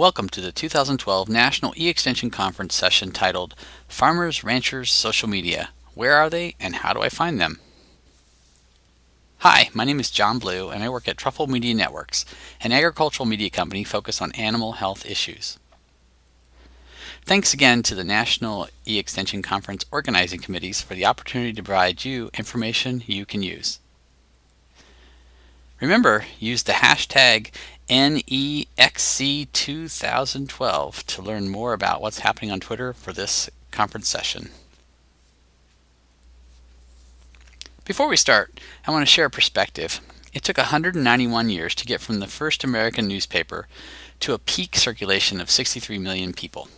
Welcome to the 2012 National E-Extension Conference session titled Farmers, Ranchers, Social Media. Where are they and how do I find them? Hi, my name is John Blue and I work at Truffle Media Networks, an agricultural media company focused on animal health issues. Thanks again to the National E-Extension Conference organizing committees for the opportunity to provide you information you can use. Remember, use the hashtag NEXC2012 to learn more about what's happening on Twitter for this conference session. Before we start, I want to share a perspective. It took 191 years to get from the first American newspaper to a peak circulation of 63 million people.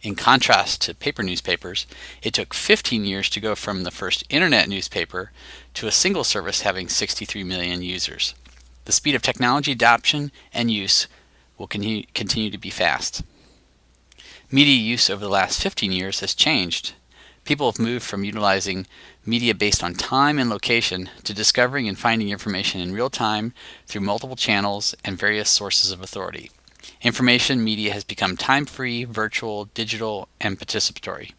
In contrast to paper newspapers, it took 15 years to go from the first internet newspaper to a single service having 63 million users. The speed of technology adoption and use will continue to be fast. Media use over the last 15 years has changed. People have moved from utilizing media based on time and location to discovering and finding information in real time through multiple channels and various sources of authority. Information media has become time-free, virtual, digital, and participatory.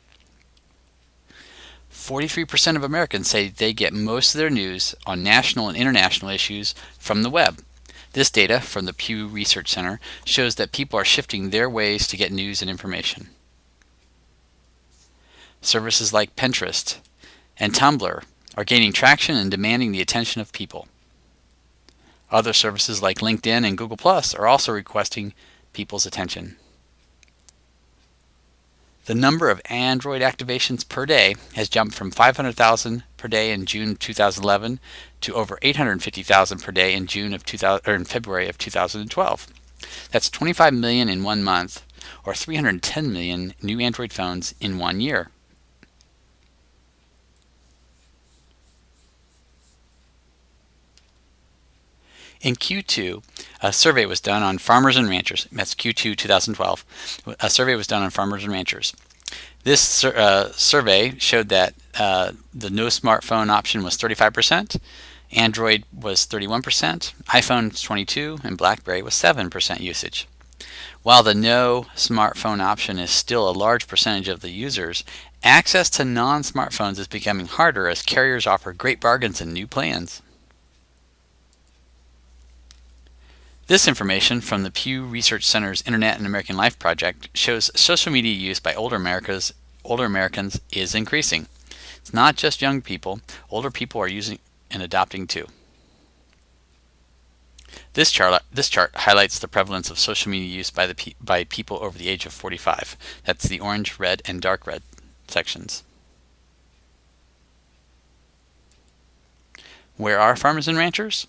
43% of Americans say they get most of their news on national and international issues from the web. This data from the Pew Research Center shows that people are shifting their ways to get news and information. Services like Pinterest and Tumblr are gaining traction and demanding the attention of people. Other services like LinkedIn and Google Plus are also requesting people's attention. The number of Android activations per day has jumped from 500,000 per day in June 2011 to over 850,000 per day in February of 2012. That's 25 million in 1 month, or 310 million new Android phones in 1 year. In Q2, a survey was done on farmers and ranchers. That's Q2 2012. A survey was done on farmers and ranchers. This survey showed that the no smartphone option was 35%, Android was 31%, iPhone 22%, and BlackBerry was 7% usage. While the no smartphone option is still a large percentage of the users, access to non-smartphones is becoming harder as carriers offer great bargains and new plans. This information from the Pew Research Center's Internet and American Life project shows social media use by older Americans is increasing. It's not just young people, older people are using and adopting too. This chart highlights the prevalence of social media use by people over the age of 45. That's the orange, red, and dark red sections. Where are farmers and ranchers?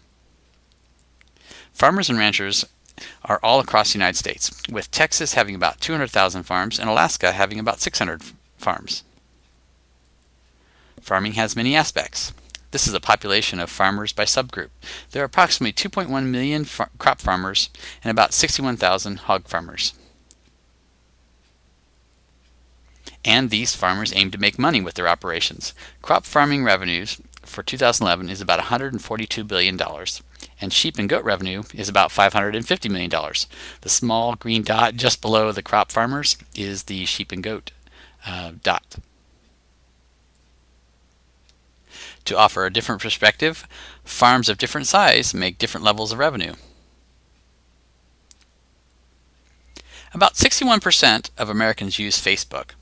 Farmers and ranchers are all across the United States, with Texas having about 200,000 farms and Alaska having about 600 farms. Farming has many aspects. This is a population of farmers by subgroup. There are approximately 2.1 million crop farmers and about 61,000 hog farmers. And these farmers aim to make money with their operations. Crop farming revenues for 2011 is about $142 billion. And sheep and goat revenue is about $550 million. The small green dot just below the crop farmers is the sheep and goat dot. To offer a different perspective, farms of different size make different levels of revenue. About 61% of Americans use Facebook.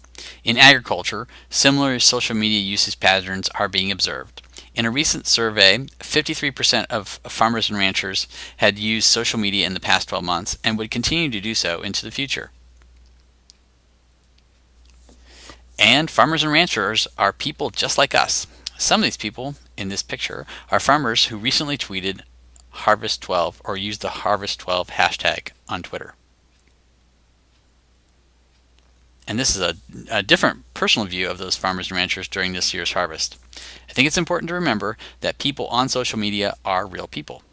In agriculture, similar social media usage patterns are being observed. In a recent survey, 53% of farmers and ranchers had used social media in the past 12 months and would continue to do so into the future. And farmers and ranchers are people just like us. Some of these people in this picture are farmers who recently tweeted Harvest12 or used the Harvest12 hashtag on Twitter. And this is a different personal view of those farmers and ranchers during this year's harvest. I think it's important to remember that people on social media are real people.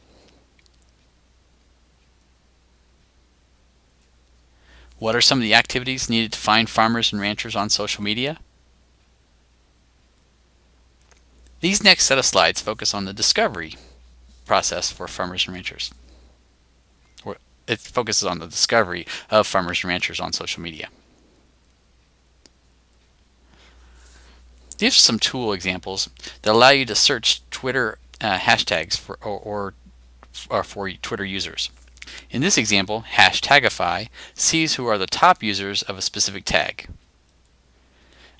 What are some of the activities needed to find farmers and ranchers on social media? These next set of slides focus on the discovery process for farmers and ranchers. it focuses on the discovery of farmers and ranchers on social media. These are some tool examples that allow you to search Twitter hashtags for Twitter users. In this example, Hashtagify sees who are the top users of a specific tag.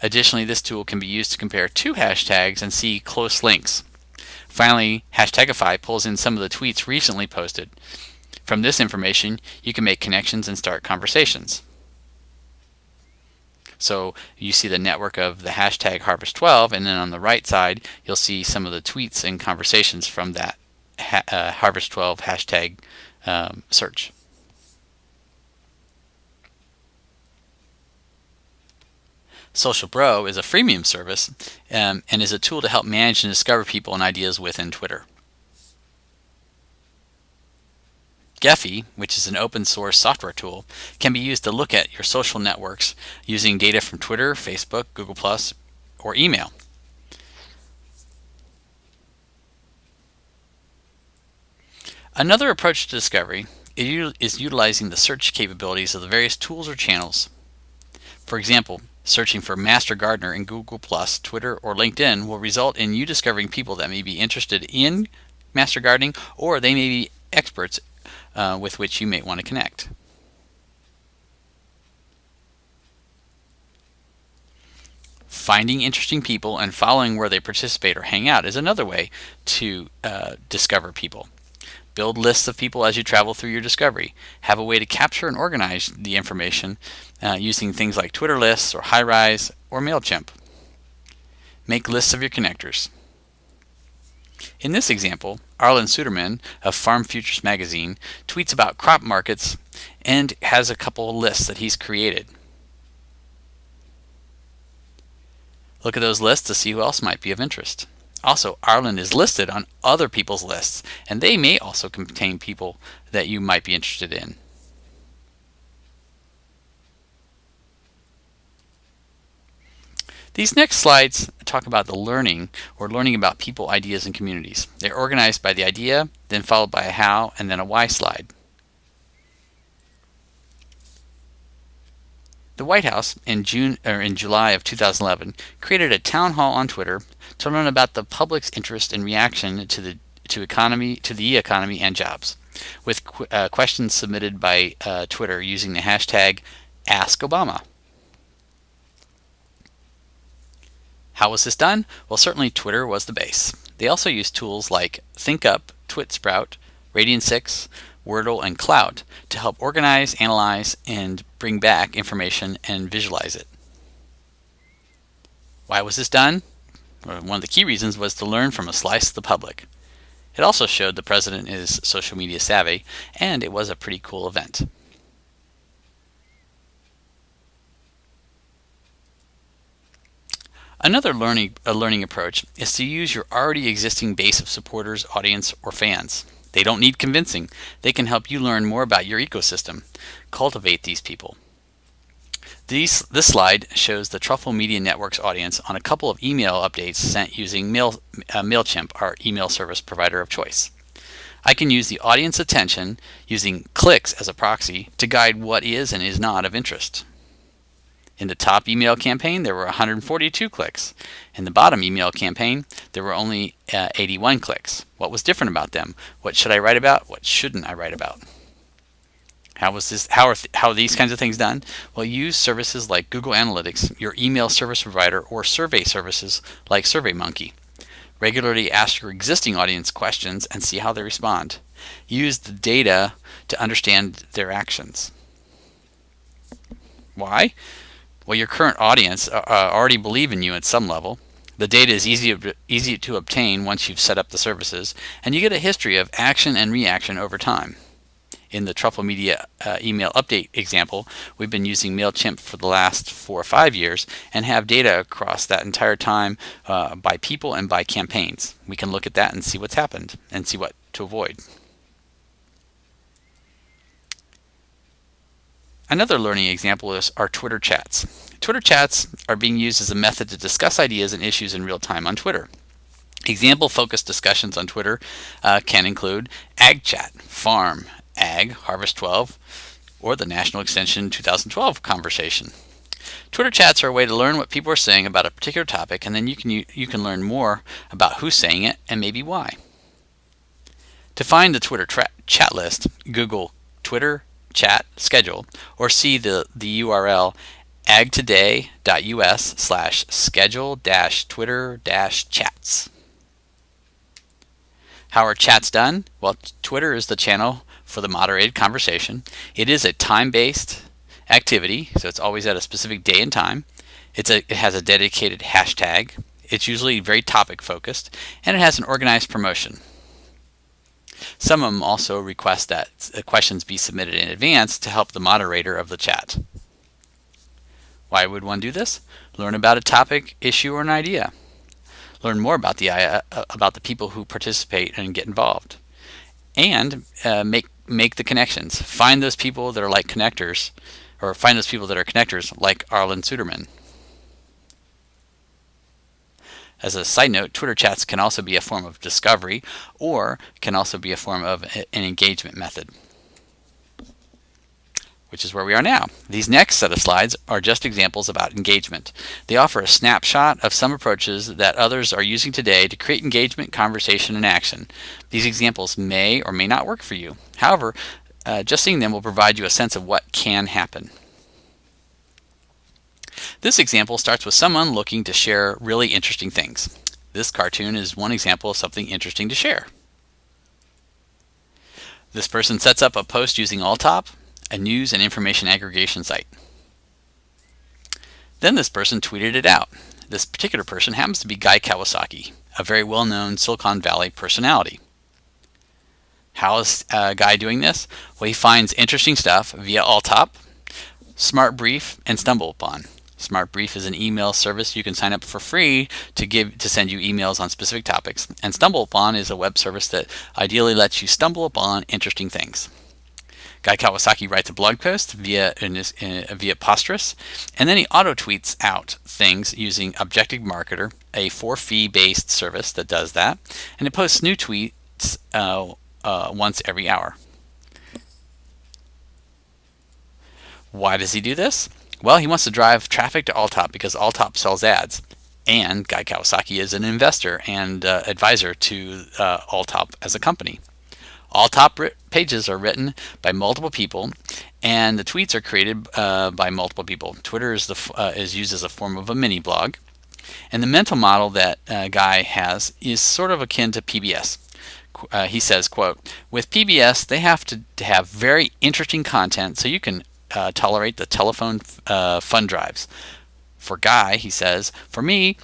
Additionally, this tool can be used to compare two hashtags and see close links. Finally, Hashtagify pulls in some of the tweets recently posted. From this information, you can make connections and start conversations. So you see the network of the hashtag Harvest12, and then on the right side, you'll see some of the tweets and conversations from that Harvest12 hashtag search. Social Bro is a freemium service and is a tool to help manage and discover people and ideas within Twitter. Gephi, which is an open source software tool, can be used to look at your social networks using data from Twitter, Facebook, Google+, or email. Another approach to discovery is utilizing the search capabilities of the various tools or channels. For example, searching for Master Gardener in Google+, Twitter, or LinkedIn will result in you discovering people that may be interested in master gardening, or they may be experts with which you may want to connect. Finding interesting people and following where they participate or hang out is another way to discover people. Build lists of people as you travel through your discovery. Have a way to capture and organize the information using things like Twitter lists or Highrise or MailChimp. Make lists of your connectors. In this example, Arlen Suderman of Farm Futures magazine tweets about crop markets and has a couple of lists that he's created. Look at those lists to see who else might be of interest. Also, Arlen is listed on other people's lists, and they may also contain people that you might be interested in. These next slides talk about the learning about people, ideas, and communities. They're organized by the idea, then followed by a how, and then a why slide. The White House in July of 2011 created a town hall on Twitter to learn about the public's interest and reaction to the economy and jobs, with questions submitted by Twitter using the hashtag #AskObama. How was this done? Well, certainly Twitter was the base. They also used tools like ThinkUp, TwitSprout, Radian6, Wordle, and Clout to help organize, analyze, and bring back information and visualize it. Why was this done? Well, one of the key reasons was to learn from a slice of the public. It also showed the president is social media savvy, and it was a pretty cool event. Another learning approach is to use your already existing base of supporters, audience, or fans. They don't need convincing. They can help you learn more about your ecosystem. Cultivate these people. This slide shows the Truffle Media Network's audience on a couple of email updates sent using MailChimp, our email service provider of choice. I can use the audience attention using clicks as a proxy to guide what is and is not of interest. In the top email campaign, there were 142 clicks. In the bottom email campaign, there were only 81 clicks. What was different about them? What should I write about? What shouldn't I write about? How are these kinds of things done? Well, use services like Google Analytics, your email service provider, or survey services like SurveyMonkey. Regularly ask your existing audience questions and see how they respond. Use the data to understand their actions. Why? Well, your current audience already believe in you at some level. The data is easy to obtain once you've set up the services, and you get a history of action and reaction over time. In the Truffle Media email update example, we've been using MailChimp for the last 4 or 5 years and have data across that entire time by people and by campaigns. We can look at that and see what's happened and see what to avoid. Another learning example is our Twitter chats. Twitter chats are being used as a method to discuss ideas and issues in real time on Twitter. Example-focused discussions on Twitter can include ag chat, farm, Ag, Harvest 12, or the National Extension 2012 conversation. Twitter chats are a way to learn what people are saying about a particular topic, and then you can learn more about who's saying it and maybe why. To find the Twitter chat list, Google Twitter chat schedule, or see the URL agtoday.us/schedule-twitter-chats. How are chats done? Well, Twitter is the channel for the moderated conversation. It is a time-based activity, so it's always at a specific day and time. It has a dedicated hashtag. It's usually very topic-focused, and it has an organized promotion. Some of them also request that questions be submitted in advance to help the moderator of the chat. Why would one do this? Learn about a topic, issue, or an idea. Learn more about the people who participate and get involved. And make the connections. Find those people that are like connectors, or find those people that are connectors like Arlen Suderman. As a side note, Twitter chats can also be a form of discovery, or can also be a form of an engagement method, which is where we are now. These next set of slides are just examples about engagement. They offer a snapshot of some approaches that others are using today to create engagement, conversation, and action. These examples may or may not work for you. However, just seeing them will provide you a sense of what can happen. This example starts with someone looking to share really interesting things. This cartoon is one example of something interesting to share. This person sets up a post using Alltop, a news and information aggregation site. Then this person tweeted it out. This particular person happens to be Guy Kawasaki, a very well-known Silicon Valley personality. How is Guy doing this? Well, he finds interesting stuff via Alltop, SmartBrief, and StumbleUpon. SmartBrief is an email service you can sign up for free to send you emails on specific topics, and StumbleUpon is a web service that ideally lets you stumble upon interesting things. Guy Kawasaki writes a blog post via Posterous, and then he auto-tweets out things using Objective Marketer, a for-fee-based service that does that, and it posts new tweets once every hour. Why does he do this? Well, he wants to drive traffic to Alltop because Alltop sells ads, and Guy Kawasaki is an investor and advisor to Alltop as a company. Alltop pages are written by multiple people, and the tweets are created by multiple people. Twitter is used as a form of a mini blog, and the mental model that Guy has is sort of akin to PBS. He says, quote, "With PBS, they have to have very interesting content so you can tolerate the telephone fund drives. For Guy," he says, "for me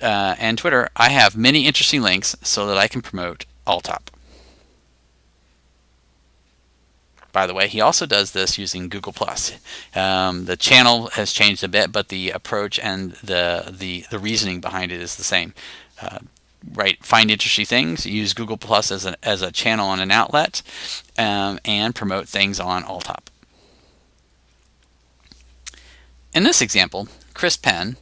and Twitter, I have many interesting links so that I can promote Alltop." By the way, he also does this using Google+. The channel has changed a bit, but the approach and the reasoning behind it is the same. Find interesting things, use Google+ as a channel and an outlet, and promote things on Alltop. In this example, Chris Penn,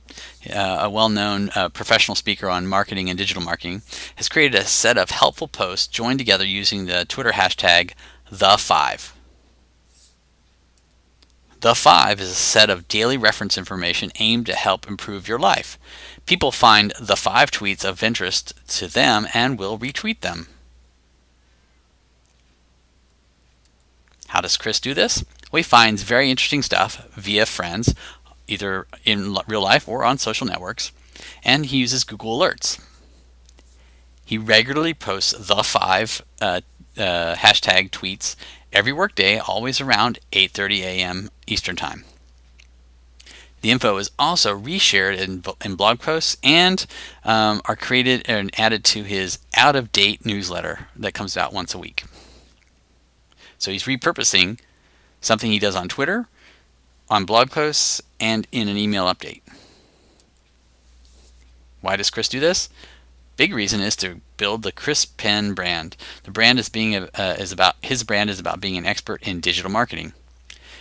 a well-known professional speaker on marketing and digital marketing, has created a set of helpful posts joined together using the Twitter hashtag #The5. The5 is a set of daily reference information aimed to help improve your life. People find the 5 tweets of interest to them and will retweet them. How does Chris do this? Well, he finds very interesting stuff via friends, either in real life or on social networks, and he uses Google Alerts. He regularly posts the 5 hashtag tweets every workday, always around 8:30 a.m. Eastern Time. The info is also reshared in blog posts and are created and added to his out-of-date newsletter that comes out once a week. So he's repurposing something he does on Twitter, on blog posts, and in an email update. Why does Chris do this? Big reason is to build the Chris Penn brand. The brand his brand is about being an expert in digital marketing.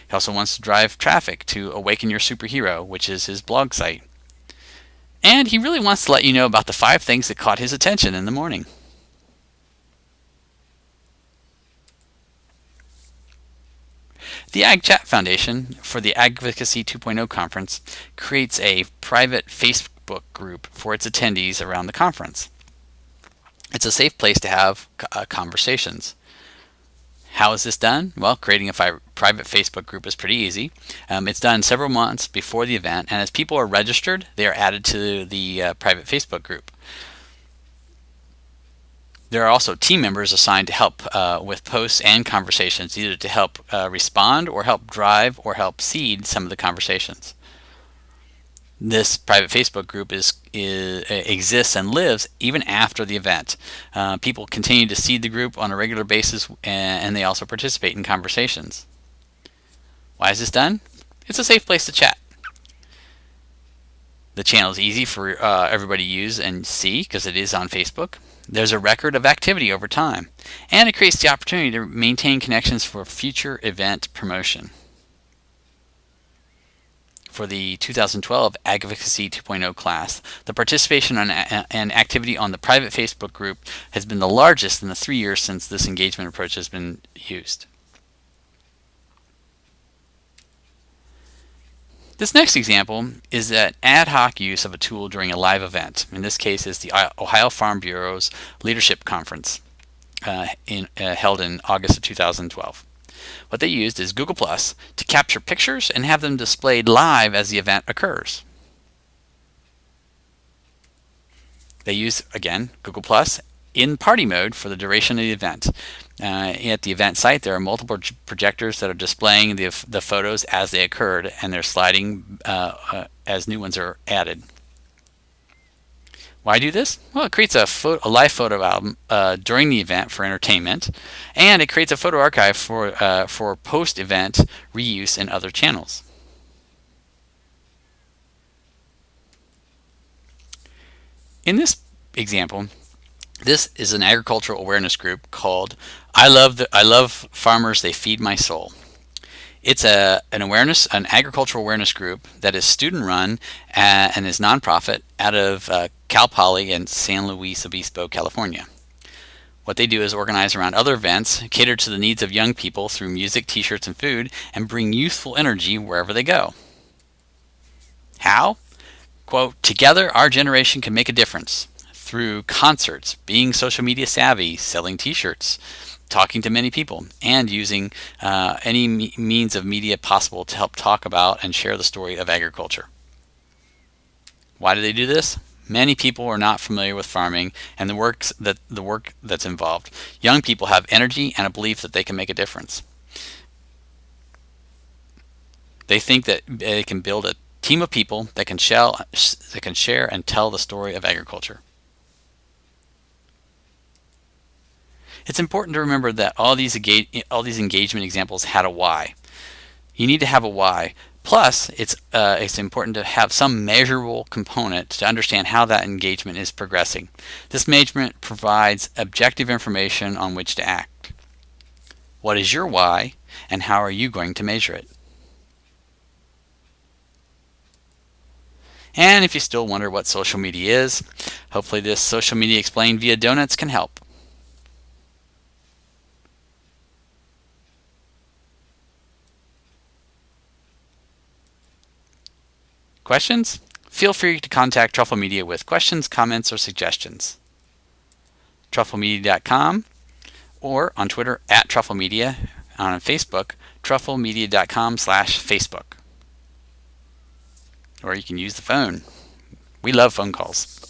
He also wants to drive traffic to Awaken Your Superhero, which is his blog site. And he really wants to let you know about the 5 things that caught his attention in the morning. The Ag Chat Foundation for the Advocacy 2.0 conference creates a private Facebook group for its attendees around the conference. It's a safe place to have conversations. How is this done? Well, creating a private Facebook group is pretty easy. It's done several months before the event, and as people are registered, they are added to the private Facebook group. There are also team members assigned to help with posts and conversations, either to help respond or help drive or help seed some of the conversations. This private Facebook group exists and lives even after the event. People continue to seed the group on a regular basis, and they also participate in conversations. Why is this done? It's a safe place to chat. The channel is easy for everybody to use and see because it is on Facebook. There's a record of activity over time, and it creates the opportunity to maintain connections for future event promotion. For the 2012 Advocacy 2.0 class, the participation and activity on the private Facebook group has been the largest in the 3 years since this engagement approach has been used. This next example is an ad hoc use of a tool during a live event. In this case, is the Ohio Farm Bureau's Leadership Conference held in August of 2012. What they used is Google Plus to capture pictures and have them displayed live as the event occurs. They use, again, Google Plus in party mode for the duration of the event. At the event site, there are multiple projectors that are displaying the photos as they occurred, and they're sliding as new ones are added. Why do this? Well, it creates a live photo album during the event for entertainment, and it creates a photo archive for post-event reuse in other channels. In this example, this is an agricultural awareness group called I Love Farmers, They Feed My Soul. It's an agricultural awareness group that is student-run and is nonprofit out of Cal Poly in San Luis Obispo, California. What they do is organize around other events, cater to the needs of young people through music, t-shirts, and food, and bring youthful energy wherever they go. How? Quote, together our generation can make a difference through concerts, being social media savvy, selling t-shirts, talking to many people, and using any means of media possible to help talk about and share the story of agriculture. Why do they do this? Many people are not familiar with farming and the work that's involved. Young people have energy and a belief that they can make a difference. They think that they can build a team of people that can share and tell the story of agriculture. It's important to remember that all these engagement examples had a why. You need to have a why. Plus, it's important to have some measurable component to understand how that engagement is progressing. This measurement provides objective information on which to act. What is your why, and how are you going to measure it? And if you still wonder what social media is, hopefully this Social Media Explained via Donuts can help. Questions? Feel free to contact Truffle Media with questions, comments, or suggestions. TruffleMedia.com or on Twitter @TruffleMedia, on Facebook, TruffleMedia.com/Facebook. Or you can use the phone. We love phone calls.